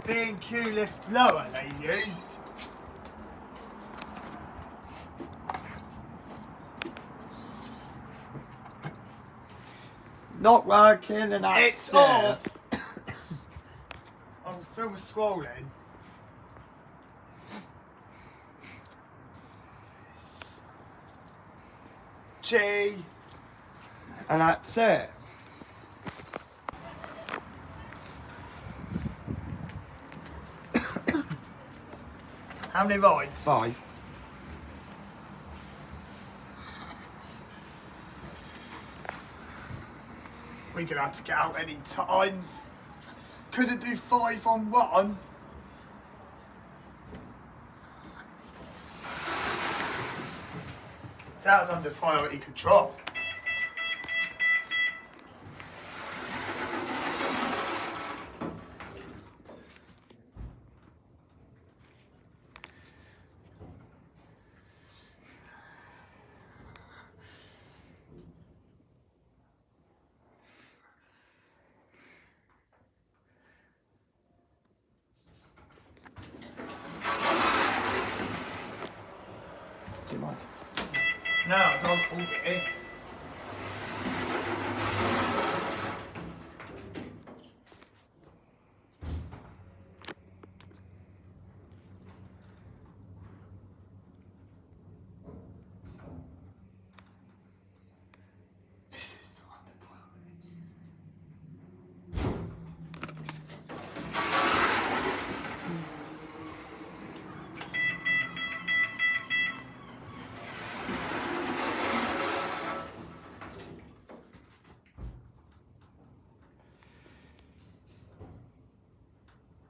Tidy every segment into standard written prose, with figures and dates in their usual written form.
B&Q lift lower they used. Not working and that's It's it. off. I'm still scrolling. G. And that's it. How many rides? 5. We're gonna have to get out any times. Couldn't do 5 on 1. So that was under priority control. Do you mind? No, it's all pulled it in. This is under priority.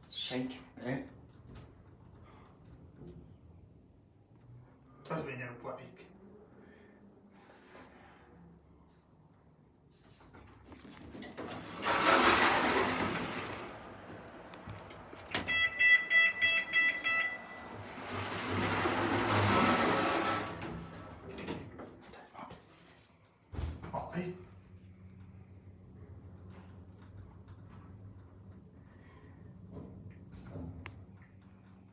Shaking a bit. Doesn't mean it'll break. Why?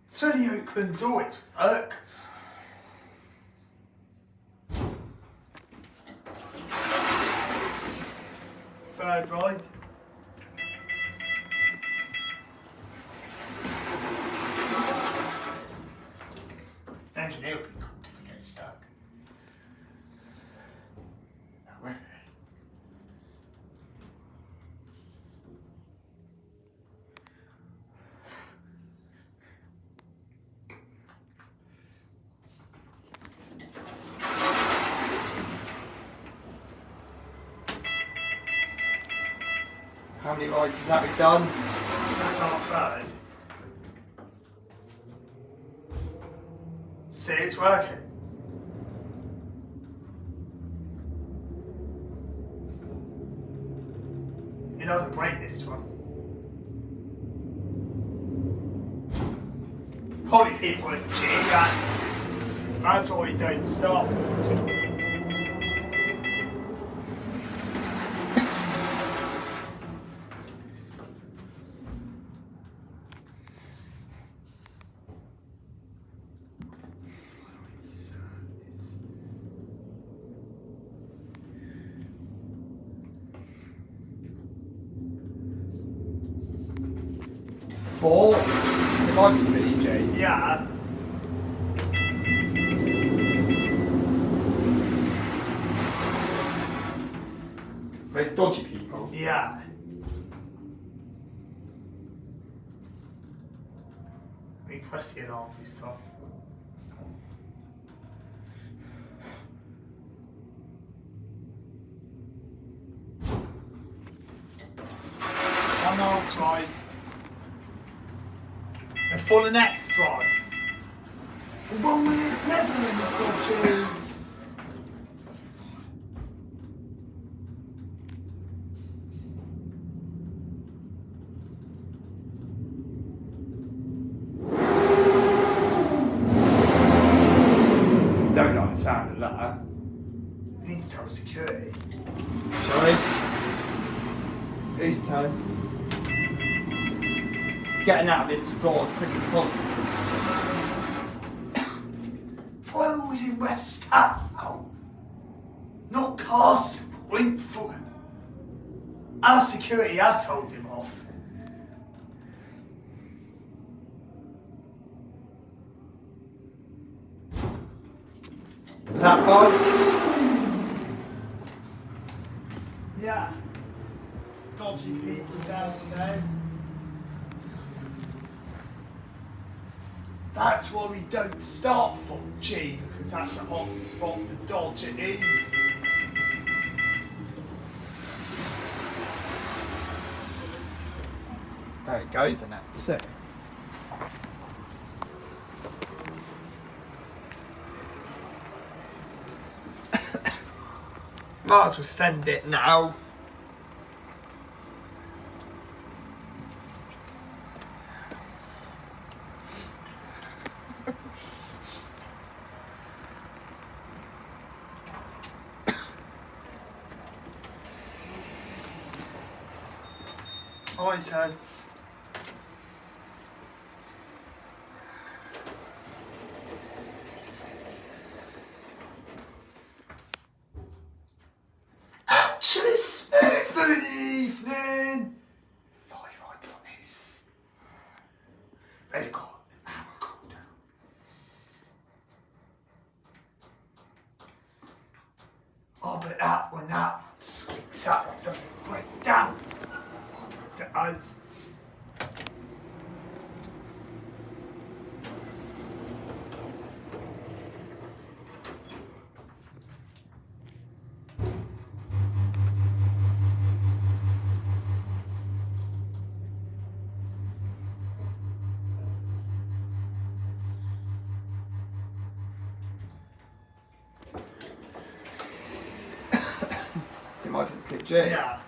So the Oakland's always works. Third ride. Engineer would be cool if we get stuck. Where? How many rides has that been done? That's our third. See, it's working. It doesn't break this one. Probably people are cheating that. That's why we don't stop. Four. So mine's to me, Jay. Yeah. Where's dodgy people? Yeah. We press it off this time. One last ride. For the next one. The one when there's never any dodges. Don't like the sound of that. I need to tell security. Shall we? Whose turn? getting out of this floor as quick as possible. I'm always in West Ham, not Castlepoint for. Our security have told him off. Was that fine? Yeah. Dodgy people downstairs. That's why we don't start from G, because that's a hot spot for dodge it is. There it goes, and that's it. Might as well send it now. My turn. Actually smooth for an evening. 5 rides on this. They've got an hour cooldown. Oh, but when that one swings up, it doesn't break down. To us. So you might have clicked J. Yeah.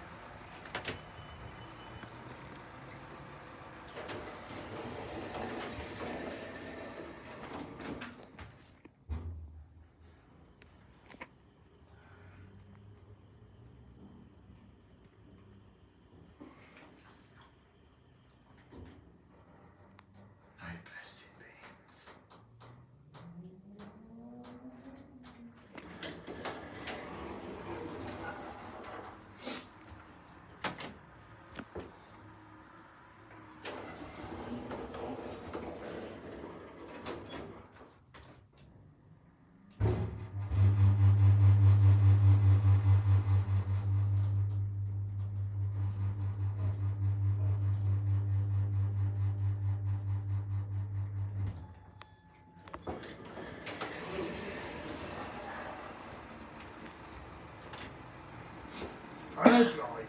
No blessed beings. Third ride.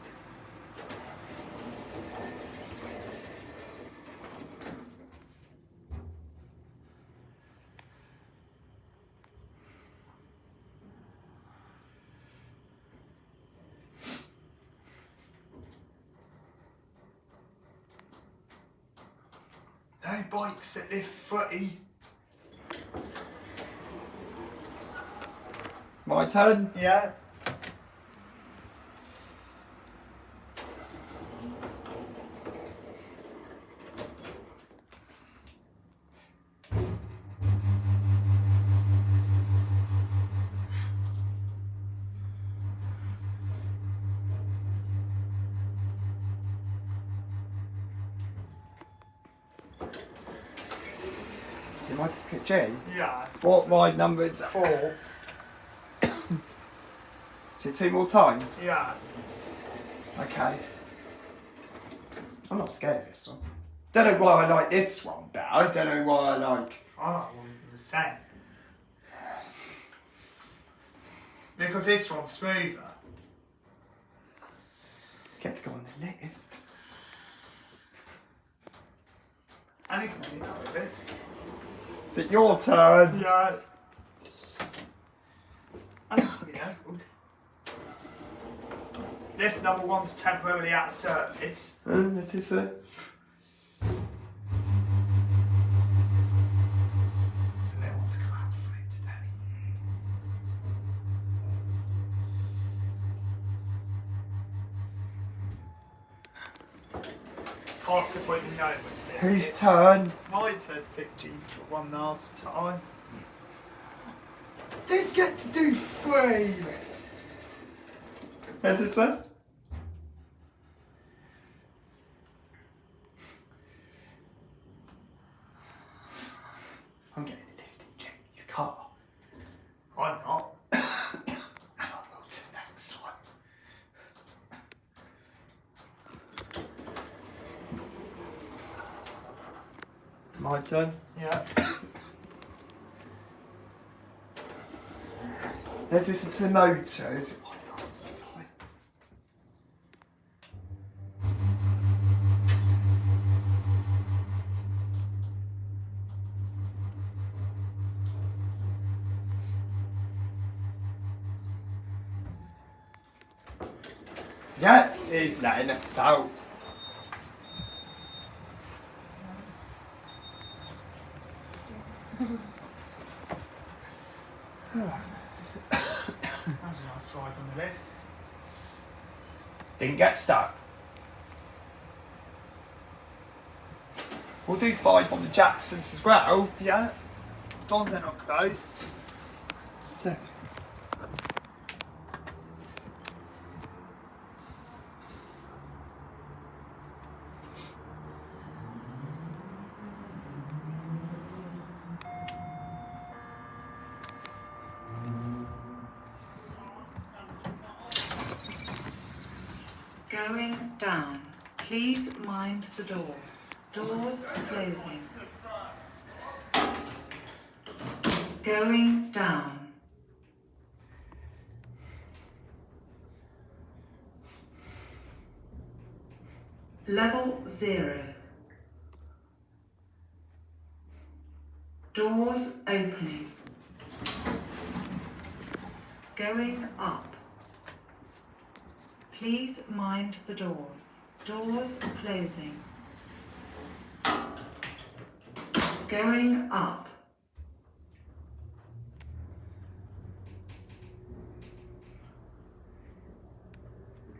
No bikes that lift footy. My turn. Yeah. So you might have clicked J. Yeah. What ride number is that? 4. So 2 more times? Yeah. Okay. I'm not scared of this one. Don't know why I like this one better. I don't know why I like... I like one the same. Because this one's smoother. Get to go on the lift. And you can see that with it. Is it your turn? Yeah. And yeah, good. Lift number 1's temporarily out of service. This is it. So no one's come out for it today. Castlepoint and no was there. Whose turn? My turn to pick G for one last time. Didn't get to do 3. Where's it, sir? I'm getting a lift in Jamie's car. I'm not. And I will to the next one. My turn. Yeah. Let's listen to the motor. Is it one last time? Yeah, he's letting us out. That's a nice ride on the lift. Didn't get stuck. We'll do 5 on the Jacksons as well. Yeah. As long as they're not closed. So. Going down. Please mind the doors. Doors closing. Going down. Level 0. Doors opening. Going up. Please mind the doors. Doors closing. Going up.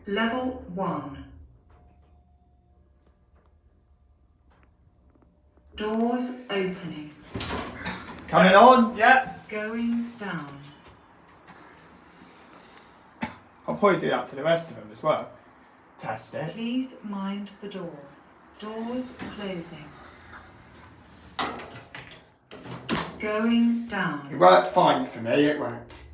Level 1. Doors opening. Coming on. Yeah. Going down. I'll probably do that to the rest of them as well. Test it. Please mind the doors. Doors closing. Going It down. worked fine for me, it worked.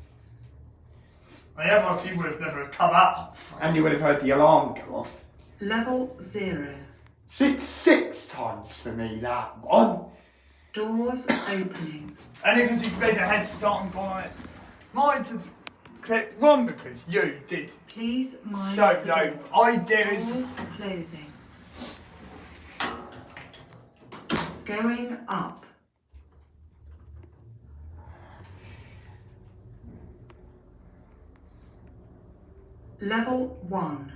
Otherwise you would have never come up. And you would have heard the alarm go off. Level 0. Six times for me, that one. Doors opening. And because you made a head start and gone on it. Mine to click 1 because you did. Please mind So the no doors. idea is Doors closing. Going up. Level 1.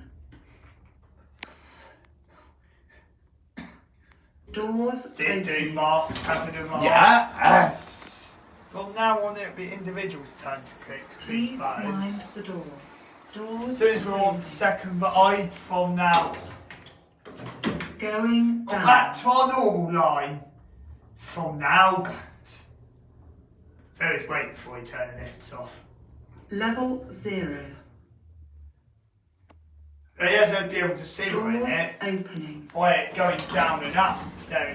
Doors sit doing opening. marks, having a mark. Yes. From now on it'll be individuals' turn to click these Please mind buttons. the doors. Doors As soon as we're on closing. second ride from now Going on down. back to our normal line from now back. Very wait before we turn the lifts off. Level 0. He hasn't been able to see we're in Doors it opening. by it going down and up. There.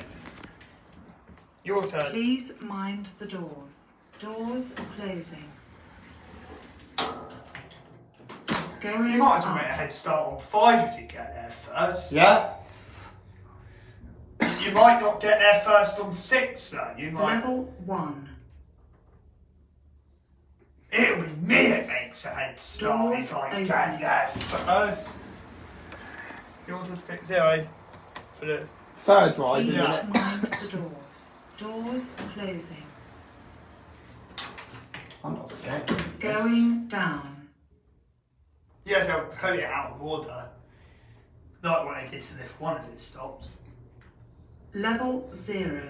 Your turn. Please mind the doors. Doors closing. Going You might as well up. make a head start on 5 if you get there first. Yeah. You might not get there first on 6 though. You might. Level 1. It'll be me that makes a head start if I Doors get opening. there first. You want to pick 0 for the. Third ride, Please isn't Yeah. it? mind the doors. Doors closing. I'm not scared of these lifts. Going down. Yes, I'll put it out of order. Like when I did to lift 1 of its stops. Level 0.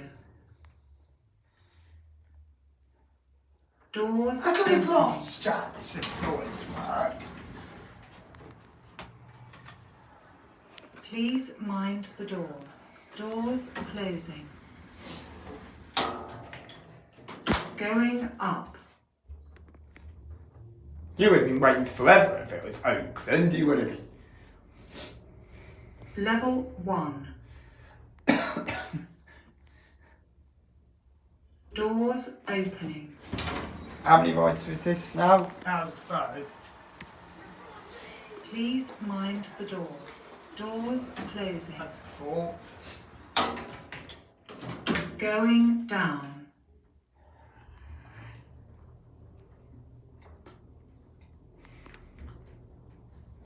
Doors How come opening. glass Jackson toys work? Please mind the doors. Doors closing. Going up. You would have been waiting forever if it was Oakland, you would have been. Level 1. Doors opening. How many rides was this now? That was a third. Please mind the doors. Doors closing. That's a fourth. Going down.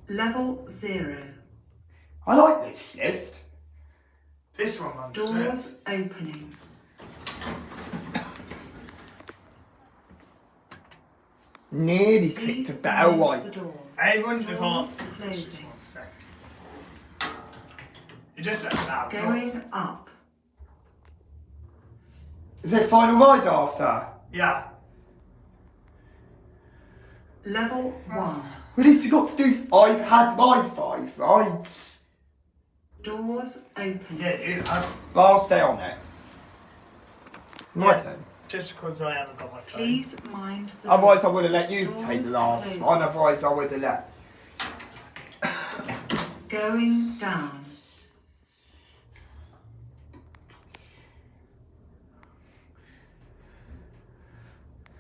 Level 0. I like this lift. This one runs Doors smooth. opening. Nearly Please clicked a better mind one. the doors. I wouldn't have Doors answered this. Just closing. 1 second. You just went loud. Going up. Is it final ride after? Yeah. Level 1. Well, at least you got to do. I've had my 5 rides. Doors opening. Yeah, you have. But I'll stay on it. My Yeah. turn. Just because I haven't got my phone. Please mind the Otherwise, I doors. would have let you Doors take the last closing. one. Otherwise, I would have let. Going down.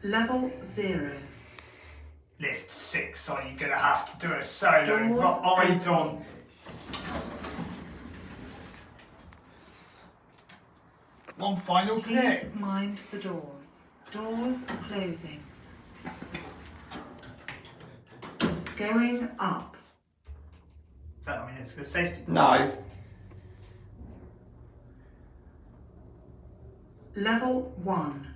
Level 0. Lift 6, so you're going to have to do a solo Doors ride opening. on. One final click. Please mind the doors. Doors closing. Going up. Is that what I mean? It's the safety. No. Level 1.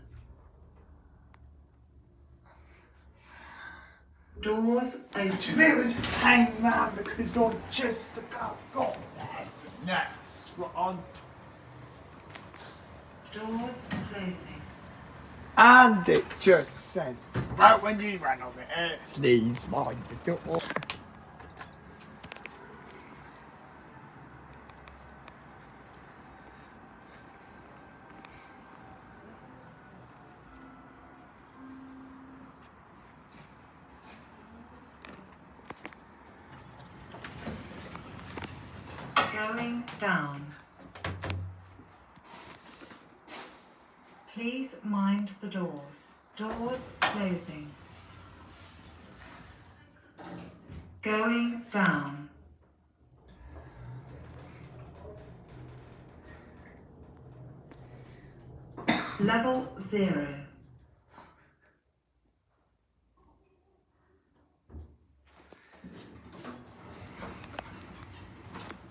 Doors Do you open. think it was hang round because I just about got there? That's what I'm. Doors closing. And it just says, Right when you ran on it. please mind the door. Going down. Please mind the doors. Doors closing. Going down. Level 0.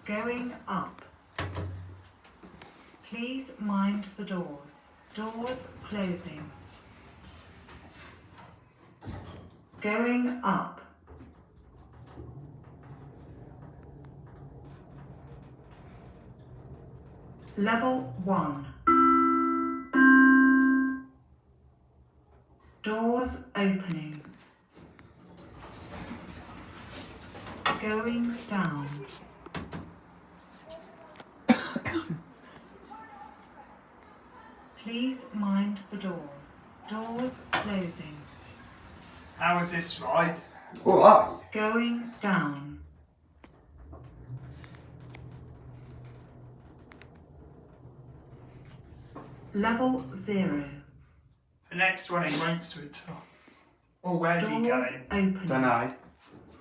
Going up. Please mind the doors. Doors closing. Going up. Level 1. Doors opening. Going down. Please mind the doors. Doors closing. How was this ride? Alright. Going down. Level 0. The next one he won't switch off. Or where's he Doors going? opening. Don't know.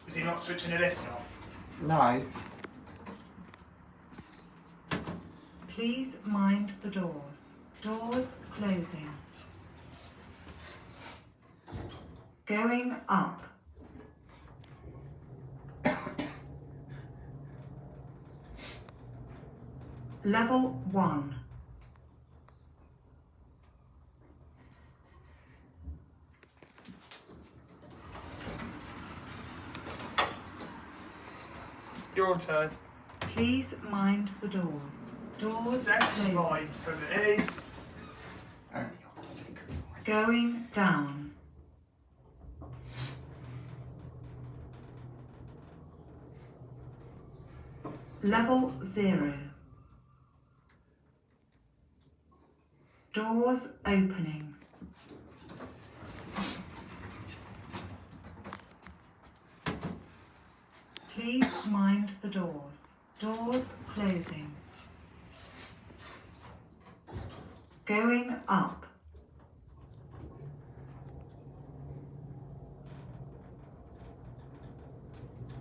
Was he not switching the lift off? No. Please mind the doors. Doors closing. Going up. Level 1. Your turn. Please mind the doors. Doors Second closing. ride for me. Only on second ride. Going down. Level 0. Doors opening. Please mind the doors. Doors closing. Going up.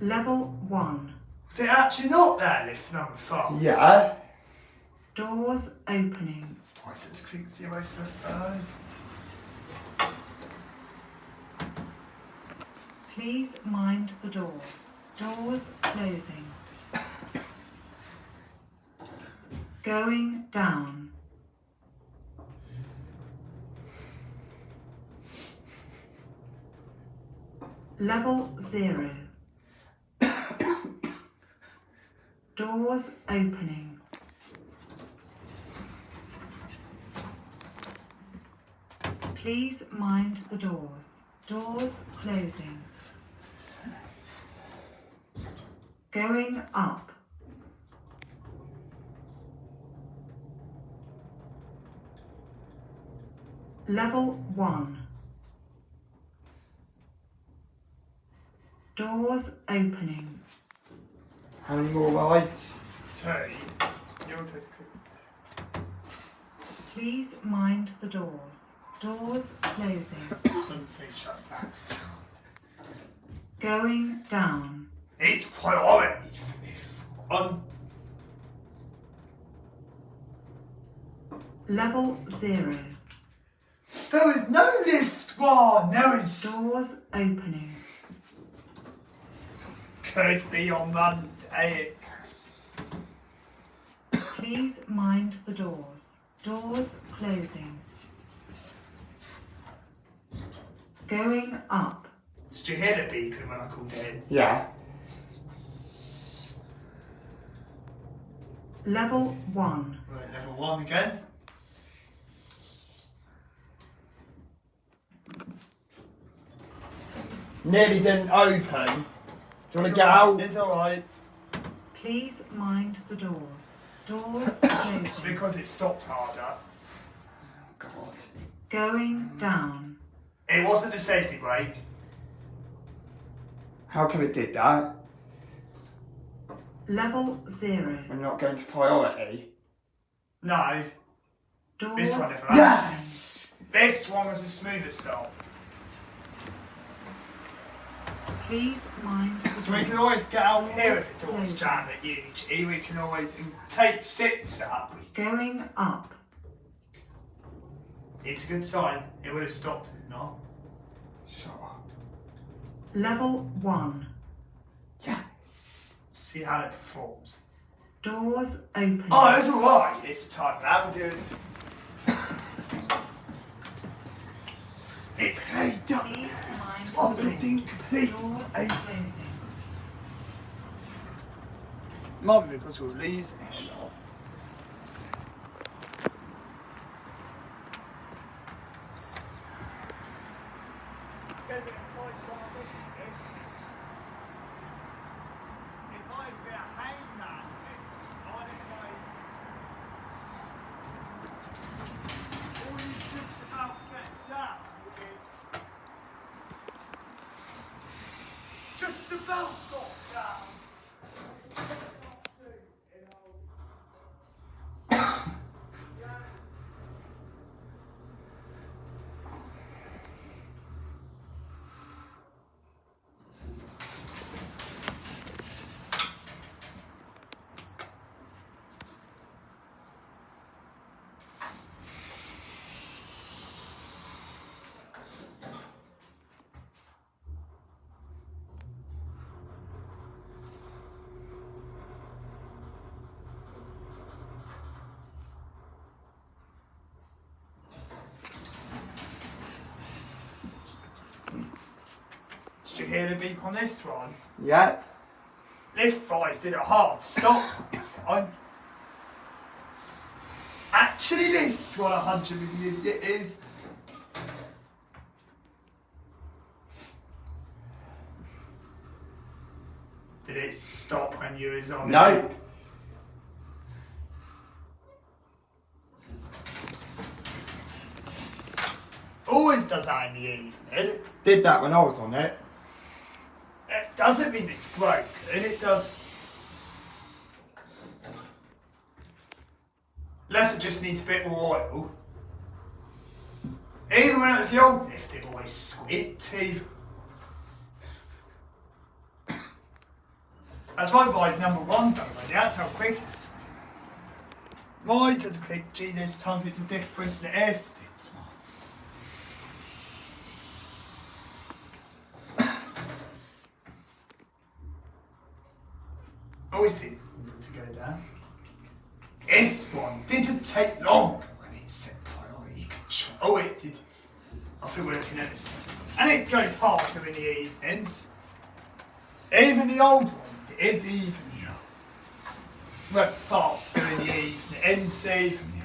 Level 1. Was it actually not there, lift number 5? Yeah. Doors opening. I did click 0 for a third. Please mind the doors. Doors closing. Going down. Level 0. Doors opening. Please mind the doors. Doors closing. Going up. Level 1. Doors opening. How many more rides? 2. You'll take a quick. Please mind the doors. Doors closing. Couldn't say shut down. Going down. It's priority for this one. Level 0. There was no lift one. There was. Doors opening. Could be on Monday. Please mind the doors. Doors closing. Going up. Did you hear the beeping when I called in? Yeah. Level 1. Right, level 1 again. Nearly didn't open. Do you want to get out? It's alright. Please mind the doors. Doors closing. Because it stopped harder. Oh, God. Going down. It wasn't the safety brake. How come it did that? Level 0. We're not going to priority. No. Doors This one never happened. Yes! This one was a smoother stop. Please mind the So we doors. can always get out here if the door's jammed at UG. We can always take 6 up. Going up. It's a good sign. It would have stopped it, not. Sure. Level 1. Yes. See how it performs. Doors opening. Oh, it was alright this time. Now do it. It played up. Please Oh, mind but the it didn't complete. doors Hey, closing. might be because we'll lose it a lot. It's going to be a tight one on this. It might be a hangman, this. I don't know. Or he's just about to get down. Just about got down. Did you hear the beep on this one? Yeah. Lift 5 did a hard stop. Actually, this one 100 million it is. Did it stop when you was on No. it? always does that in the evening. Did that when I was on it. It doesn't mean it's broken, it does. Unless it just needs a bit more oil. Even when it was the old lift, it always squeaked. That's my ride number one though, like, that's how quick it's doing. Mine doesn't click, gee, this times it's a different lift. It's always takes longer to go down. If one didn't take longer when it said priority control. Oh, it did. I think we're looking at this. And it goes harder in the evenings. Even the old one did, even went faster in the evenings, even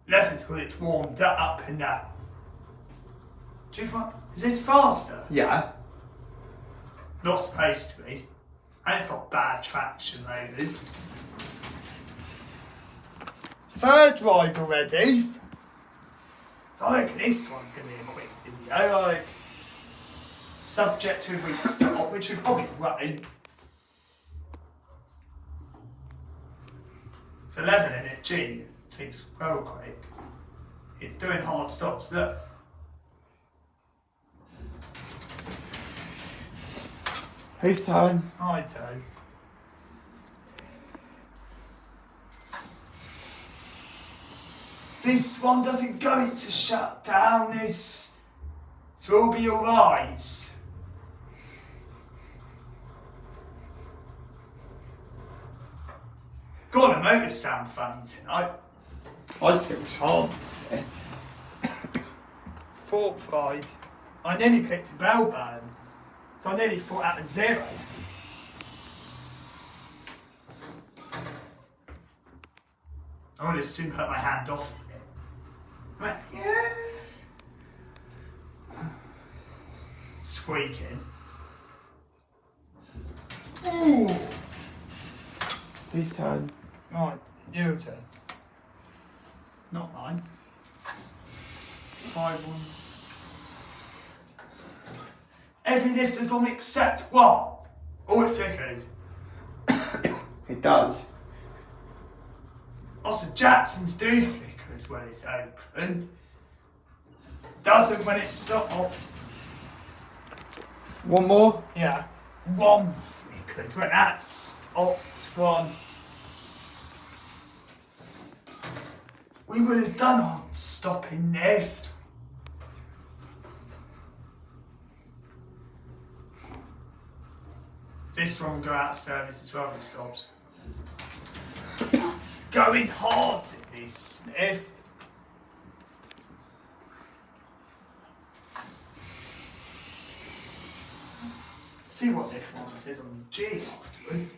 less until it's warmed up and that. Do you find, is this faster? Yeah. Not supposed to be. And it's got bad traction motors. Third ride already. So I reckon this one's going to be a quick video. Like, subject to if we stop, which we probably won't. 11 in it, gee, it seems well quick. It's doing hard stops, look. Whose turn? I do. This one doesn't going to shut down, this will be your eyes. God, the motors sound funny tonight. I still chance there. Fourth ride. I nearly picked a bell band. So I nearly thought out of zero. I would have soon put my hand off it. Like, yeah. Squeaking. Ooh. Whose turn? Right, your turn. Not mine. 5-1. Every lift is on except one. Oh, it flickered. It does. Also, Jackson's do flickers when it's open. Doesn't when it stops. One more? Yeah. One flickered when that stopped one. We would have done on stopping lift. This one will go out of service as well if it stops. Going hard at this lift. See what this one says on the G afterwards.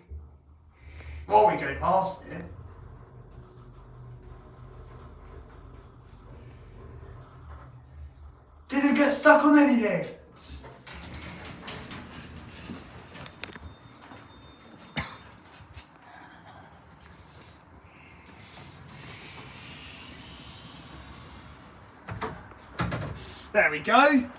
While we go past it. Did it get stuck on any lifts? There we go.